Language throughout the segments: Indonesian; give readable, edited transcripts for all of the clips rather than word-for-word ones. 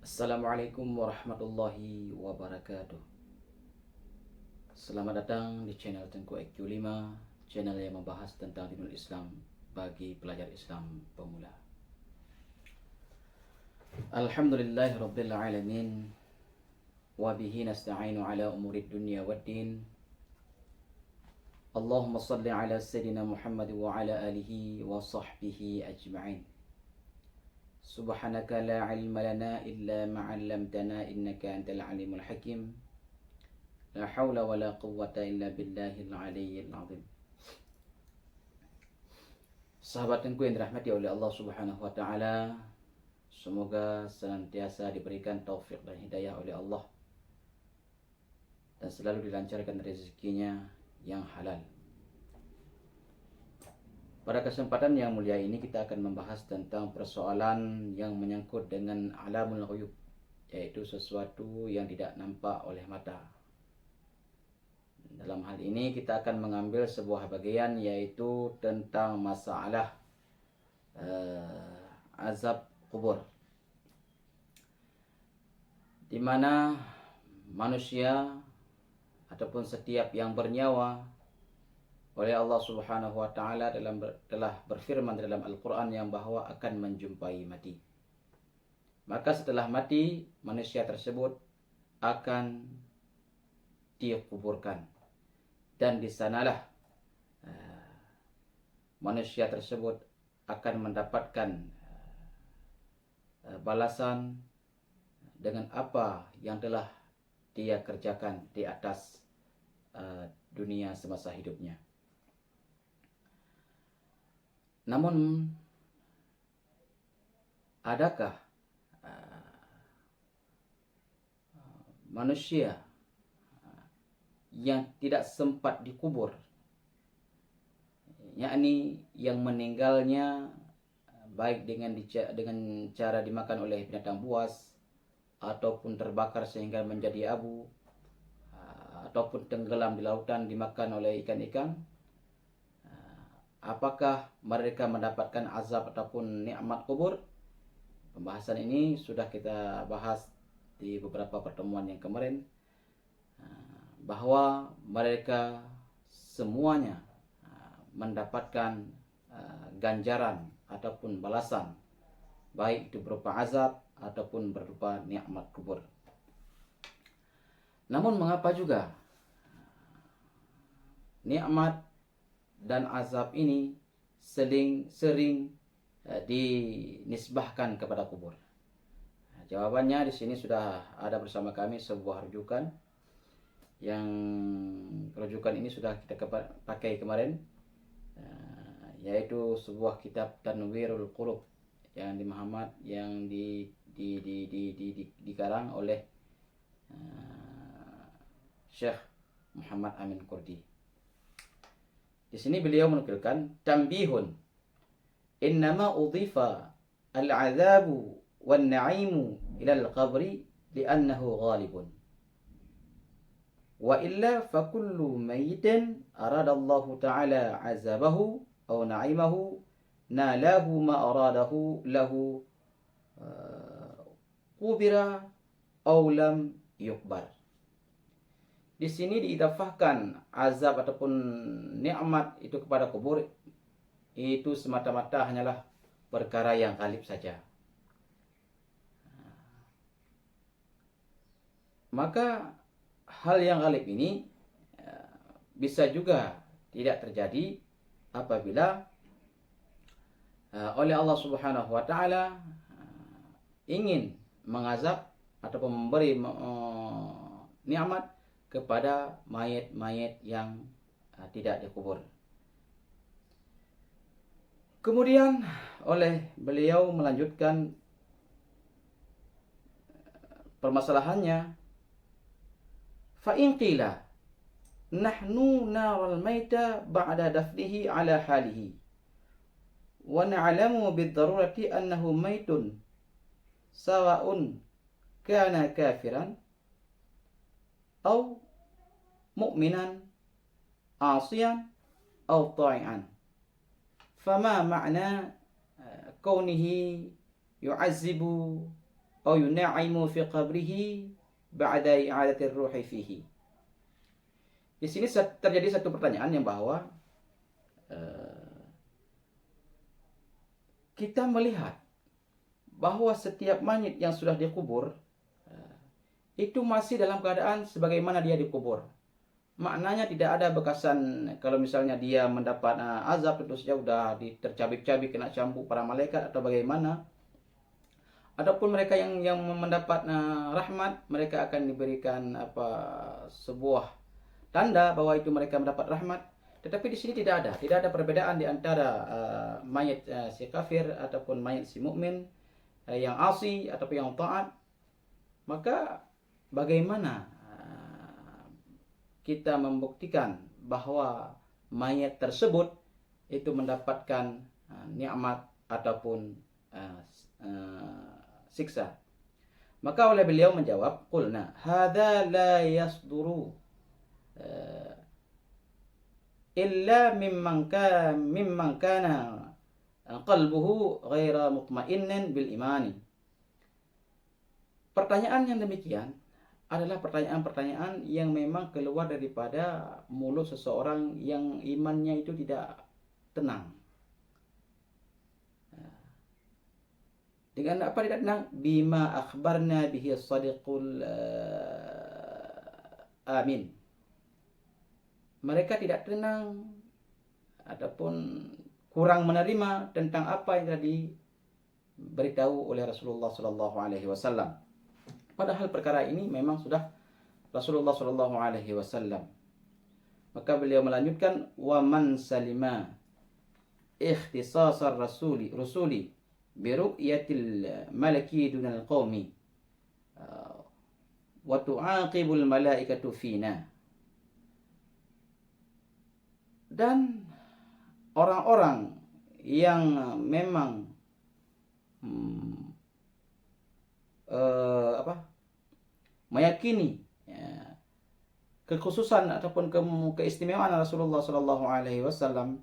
Assalamualaikum warahmatullahi wabarakatuh. Selamat datang di channel Tengku IQ5, channel yang membahas tentang dinul Islam bagi pelajar Islam pemula. Alhamdulillahirabbil alamin wa bihi nasta'inu ala umurid dunya waddin. Allahumma salli ala sayyidina Muhammad wa ala alihi wa sahbihi ajma'in. Subhanaka la ilma lana illa ma 'allamtana innaka antal alimul hakim. La haula wa la quwwata illa billahil aliyyil azim. Sahabatku yang dirahmati oleh Allah Subhanahu wa taala, semoga senantiasa diberikan taufik dan hidayah oleh Allah dan selalu dilancarkan rezekinya yang halal. Pada kesempatan yang mulia ini kita akan membahas tentang persoalan yang menyangkut dengan alamul ghuyub, yaitu sesuatu yang tidak nampak oleh mata. Dalam hal ini kita akan mengambil sebuah bagian yaitu tentang masalah azab kubur, di mana manusia ataupun setiap yang bernyawa oleh Allah Subhanahu wa taala telah berfirman dalam Al-Qur'an yang bahwa akan menjumpai mati. Maka setelah mati, manusia tersebut akan dikuburkan, dan di sanalah manusia tersebut akan mendapatkan balasan dengan apa yang telah dia kerjakan di atas dunia semasa hidupnya. Namun, adakah manusia yang tidak sempat dikubur, yakni yang meninggalnya baik dengan cara dimakan oleh binatang buas, ataupun terbakar sehingga menjadi abu, ataupun tenggelam di lautan dimakan oleh ikan-ikan? Apakah mereka mendapatkan azab ataupun nikmat kubur? Pembahasan ini sudah kita bahas di beberapa pertemuan yang kemarin, bahwa mereka semuanya mendapatkan ganjaran ataupun balasan, baik itu berupa azab ataupun berupa nikmat kubur. Namun mengapa juga nikmat dan azab ini sering dinisbahkan kepada kubur? Jawabannya di sini sudah ada bersama kami sebuah rujukan, yang rujukan ini sudah kita pakai kemarin, yaitu sebuah kitab Tanwirul Qulub yang dikarang oleh Syekh Muhammad Amin Qurdi. Di sini beliau menukilkan, tambihun, innama udhifa al-'adzabu wan-na'imu ila al-qabri li'annahu ghalibun, wa illa fa kullu mayyitin aradallahu ta'ala 'azabahu aw na'imahu nalahu ma aradahu lahu qubira aw lam yukbar. Di sini diidafahkan azab ataupun nikmat itu kepada kubur, itu semata-mata hanyalah perkara yang ghalib saja. Maka hal yang ghalib ini bisa juga tidak terjadi apabila oleh Allah Subhanahu wa taala ingin mengazab ataupun memberi nikmat kepada mayat-mayat yang tidak dikubur. Kemudian oleh beliau melanjutkan permasalahannya, fa in qila nahnu naral maita ba'da dafnihi ala halihi wa na'lamu bid-darurati annahu maitun sawa'un kana kafiran aw mu'minan asiyan aw ta'ian, fama ma'na kaunihi yu'azzibu أو ينعم في قبره بعد إعادة الروح فيه. Di sini terjadi satu pertanyaan yang bahwa kita melihat bahwa setiap mayit yang sudah dikubur itu masih dalam keadaan sebagaimana dia dikubur. Maknanya tidak ada bekasan kalau misalnya dia mendapat azab itu saja sudah tercabik-cabik kena cambuk para malaikat atau bagaimana. Adapun mereka yang mendapat rahmat, mereka akan diberikan sebuah tanda bahwa itu mereka mendapat rahmat. Tetapi di sini tidak ada perbedaan di antara mayat si kafir ataupun mayat si mukmin, yang asi ataupun yang taat. Maka bagaimana kita membuktikan bahwa mayat tersebut itu mendapatkan nikmat ataupun siksa? Maka oleh beliau menjawab, qulna hadza la yasduru illa mimman kana qalbuhu ghaira mutmainnin bil imani. Pertanyaan yang demikian adalah pertanyaan-pertanyaan yang memang keluar daripada mulut seseorang yang imannya itu tidak tenang. Dengan apa tidak tenang? Bima akhbarna bihi as-sadiqul amin. Mereka tidak tenang ataupun kurang menerima tentang apa yang tadi diberitahu oleh Rasulullah sallallahu alaihi wasallam. Padahal perkara ini memang sudah Rasulullah sallallahu alaihi wasallam. Maka beliau melanjutkan, wa man salima ikhtisasar rusuli bi ru'yatil malaki dunal qaumi wa tu'aqibul malaikatu fina. Dan orang-orang yang memang meyakini kekhususan ataupun keistimewaan Rasulullah sallallahu alaihi wasallam,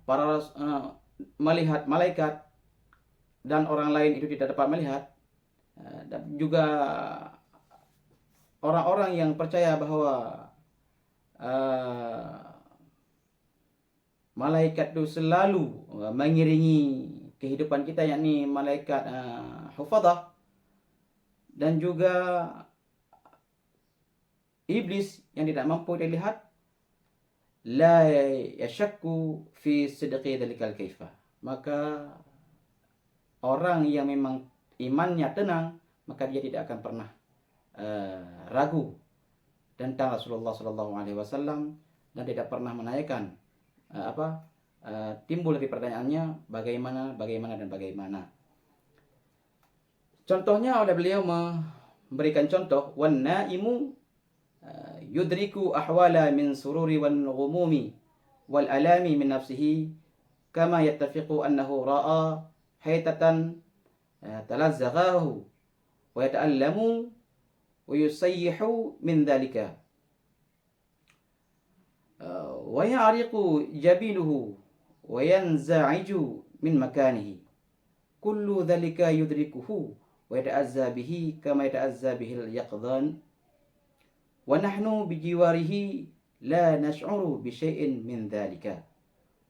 para melihat malaikat dan orang lain itu tidak dapat melihat, dan juga orang-orang yang percaya bahwa malaikat itu selalu mengiringi kehidupan kita, yakni malaikat hufadah, dan juga iblis yang tidak mampu dilihat, la yashakku fi sidqi dzalikal kaifah. Maka orang yang memang imannya tenang, maka dia tidak akan pernah ragu tentang Rasulullah sallallahu alaihi wasallam dan tidak pernah menanyakan timbul dari pertanyaannya bagaimana. Contohnya oleh beliau memberikan contoh, wan naimu yudriku ahwala min sururi wan ghumumi wal alami min nafsihi kama yattafiqu annahu ra'a haytatan talazzaghahu wa yata'allamu wa yusayyihu min dhalika wa ya'riqu jabinuhu wa yanza'iju min makanihi kullu dhalika yudrikuhu wa yata'azza bihi kama yata'azza bihi al-yaqdhan wa nahnu bijiwarihi la nash'uru bi syai'in min dhalika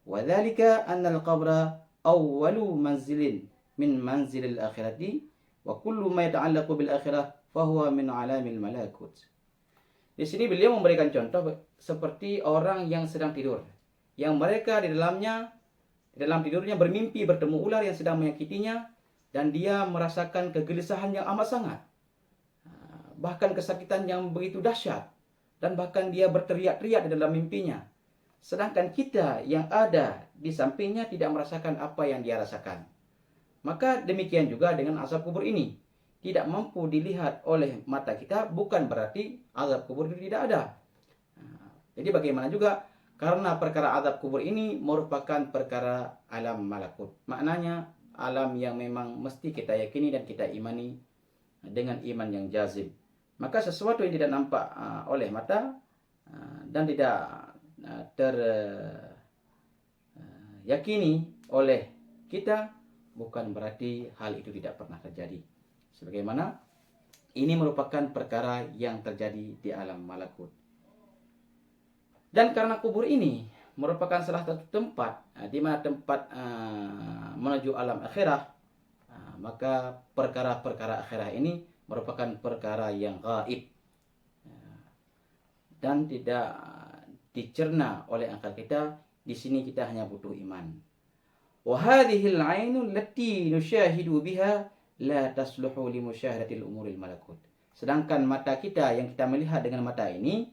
wa dhalika anna al-qabra awwalu manzilin min manzilil akhirati wa kullu ma yata'allaqu bil akhirah fahuwa min alamil malakut. Di sini beliau memberikan contoh seperti orang yang sedang tidur, yang mereka di dalam tidurnya bermimpi bertemu ular yang sedang menyakitinya, dan dia merasakan kegelisahan yang amat sangat, bahkan kesakitan yang begitu dahsyat, dan bahkan dia berteriak-teriak di dalam mimpinya. Sedangkan kita yang ada di sampingnya tidak merasakan apa yang dia rasakan. Maka demikian juga dengan azab kubur ini. Tidak mampu dilihat oleh mata kita bukan berarti azab kubur itu tidak ada. Jadi bagaimana juga, karena perkara azab kubur ini merupakan perkara alam malakut. Maknanya alam yang memang mesti kita yakini dan kita imani dengan iman yang jazim. Maka sesuatu yang tidak nampak oleh mata dan tidak teryakini oleh kita, bukan berarti hal itu tidak pernah terjadi. Sebagaimana ini merupakan perkara yang terjadi di alam malakut. Dan karena kubur ini merupakan salah satu tempat di mana tempat menuju alam akhirah, maka perkara-perkara akhirah ini merupakan perkara yang gaib dan tidak dicerna oleh akal kita. Di sini kita hanya butuh iman. Wa hadhihi al-'ainu allati nushahidu biha la tasluhu li musyahadati al-umuril malakut. Sedangkan mata kita yang kita melihat dengan mata ini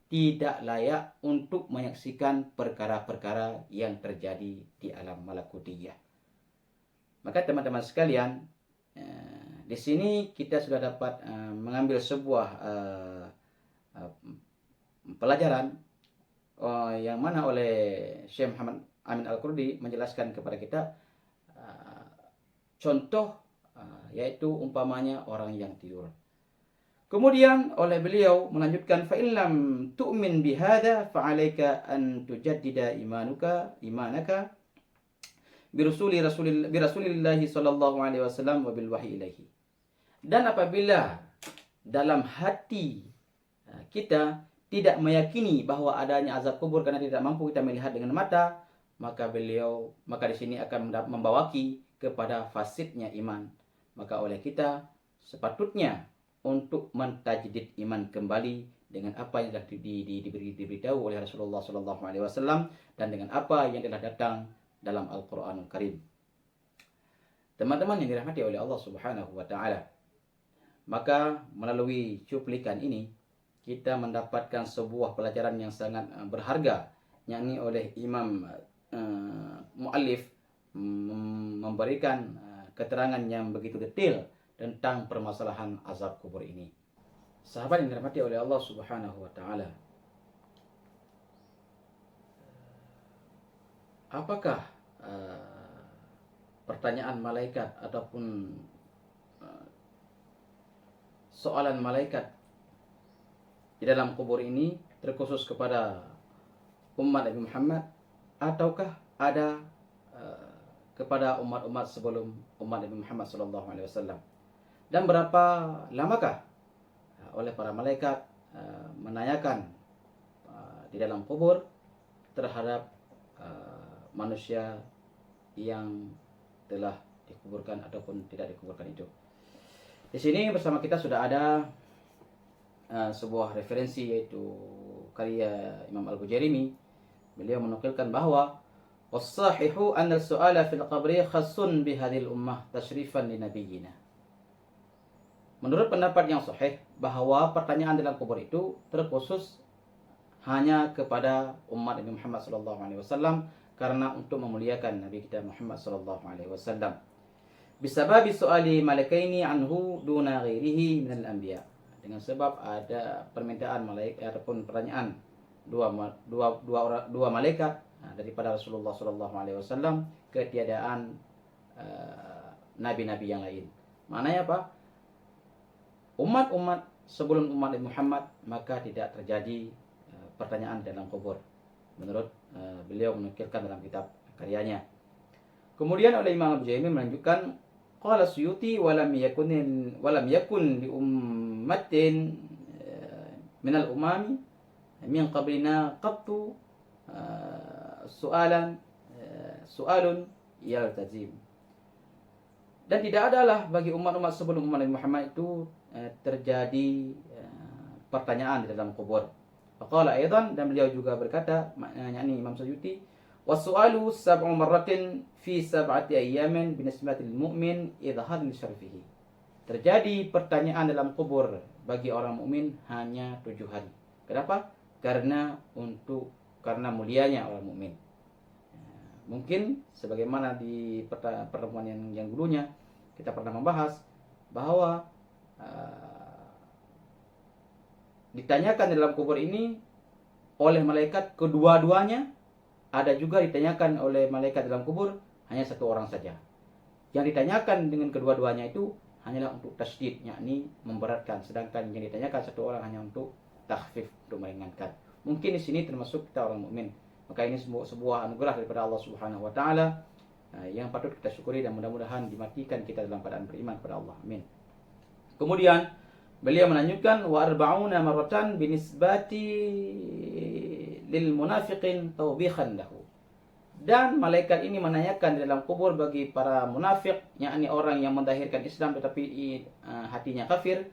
tidak layak untuk menyaksikan perkara-perkara yang terjadi di alam malakutiyah. Maka teman-teman sekalian, di sini kita sudah dapat mengambil sebuah pelajaran yang mana oleh Syekh Muhammad Amin Al-Qurdi menjelaskan kepada kita contoh yaitu umpamanya orang yang tidur. Kemudian oleh beliau melanjutkan, fa illam tu'min bihadza fa 'alaika an tujaddida imanaka bi Rasulillah sallallahu alaihi wasallam wa bil wahyi ilaihi. Dan apabila dalam hati kita tidak meyakini bahwa adanya azab kubur karena tidak mampu kita melihat dengan mata, maka di sini akan membawaki kepada fasidnya iman. Maka oleh kita sepatutnya untuk mentajdid iman kembali dengan apa yang telah diberitahu oleh Rasulullah SAW dan dengan apa yang telah datang dalam Al-Quranul Karim. Teman-teman yang dirahmati oleh Allah Subhanahu wa Ta'ala, maka melalui cuplikan ini kita mendapatkan sebuah pelajaran yang sangat berharga, yakni oleh Imam Mu'allif memberikan keterangan yang begitu detail tentang permasalahan azab kubur ini. Sahabat yang dirahmati oleh Allah Subhanahu wa Ta'ala, apakah pertanyaan malaikat ataupun soalan malaikat di dalam kubur ini terkhusus kepada umat Nabi Muhammad ataukah ada kepada umat-umat sebelum umat Nabi Muhammad SAW? Dan berapa lamakah oleh para malaikat menanyakan di dalam kubur terhadap manusia yang telah dikuburkan ataupun tidak dikuburkan itu. Di sini bersama kita sudah ada sebuah referensi, yaitu karya Imam Al-Bujairimi. Beliau menukilkan bahwa was-sahihu anna as-su'ala fil qabri khassun bi hadhil ummah tashrifan li nabiyyina. Menurut pendapat yang sahih bahwa pertanyaan dalam kubur itu terkhusus hanya kepada umat Nabi Muhammad SAW karena untuk memuliakan Nabi kita Muhammad SAW. Bisababi su'ali malakaini anhu duna ghairihi minal anbiya. Dengan sebab ada permintaan malaikat ataupun pertanyaan dua malaikat daripada Rasulullah SAW ketiadaan nabi-nabi yang lain. Maknanya apa? Umat-umat sebelum umat Muhammad maka tidak terjadi pertanyaan dalam kubur. Menurut beliau menukilkan dalam kitab karyanya. Kemudian oleh Imam Al-Bujairimi melanjutkan, qala Suyuti walam yakun li ummatin minal umami min qablina qattu su'alun yaltazim. Dan tidak adalah bagi umat-umat sebelum umat Muhammad itu terjadi pertanyaan di dalam kubur. Faqala aidan, dan beliau juga berkata, yakni Imam Suyuti, was-su'alu sab'u marratin fi sab'ati ayyamin binisbatil mu'min idhar li syarfihi. Terjadi pertanyaan dalam kubur bagi orang mukmin hanya 7 hari. Kenapa? Karena mulianya orang mukmin. Mungkin sebagaimana di pertemuan yang dulunya kita pernah membahas bahwa ditanyakan dalam kubur ini oleh malaikat kedua-duanya, ada juga ditanyakan oleh malaikat dalam kubur hanya satu orang saja. Yang ditanyakan dengan kedua-duanya itu hanyalah untuk tasydid, yakni memberatkan, sedangkan yang ditanyakan satu orang hanya untuk takhfif, untuk meringankan. Mungkin di sini termasuk kita orang mukmin. Maka ini sebuah anugerah daripada Allah Subhanahu wa Ta'ala yang patut kita syukuri, dan mudah-mudahan dimatikan kita dalam keadaan beriman kepada Allah. Amin. Kemudian beliau melanjutkan, wa arba'una marratan binisbati lil munafiqin tawbihan lahu. Dan malaikat ini menanyakan di dalam kubur bagi para munafik, yakni orang yang mendahirkan Islam tetapi hatinya kafir,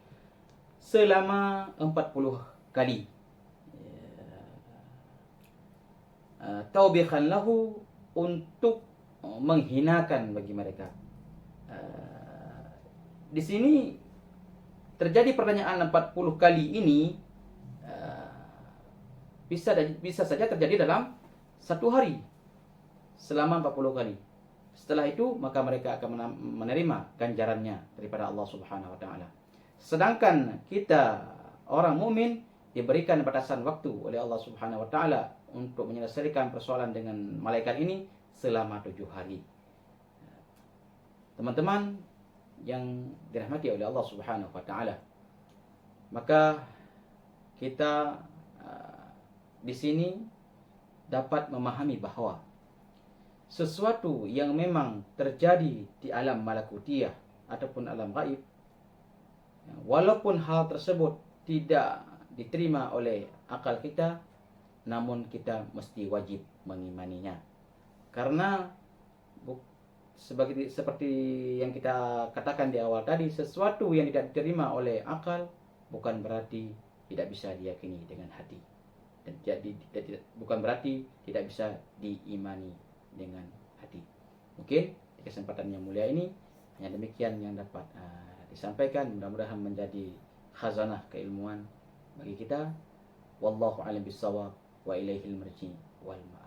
selama 40 kali. Tawbihan lahu, untuk menghinakan bagi mereka. Di sini terjadi pertanyaan 40 kali ini, bisa saja terjadi dalam satu hari selama 40 kali. Setelah itu maka mereka akan menerima ganjarannya daripada Allah Subhanahu wa taala. Sedangkan kita orang mukmin diberikan batasan waktu oleh Allah Subhanahu wa taala untuk menyelesaikan persoalan dengan malaikat ini selama 7 hari. Teman-teman yang dirahmati oleh Allah Subhanahu wa taala, maka kita di sini dapat memahami bahawa sesuatu yang memang terjadi di alam malakutiyah ataupun alam gaib, walaupun hal tersebut tidak diterima oleh akal kita, namun kita mesti wajib mengimaninya. Karena seperti yang kita katakan di awal tadi, sesuatu yang tidak diterima oleh akal bukan berarti tidak bisa diyakini dengan hati, dan bukan berarti tidak bisa diimani dengan hati. Mungkin di kesempatan yang mulia ini hanya demikian yang dapat disampaikan. Mudah-mudahan menjadi khazanah keilmuan bagi kita. Wallahu a'lam bissawab wa ilaihil marji wal ma'ab.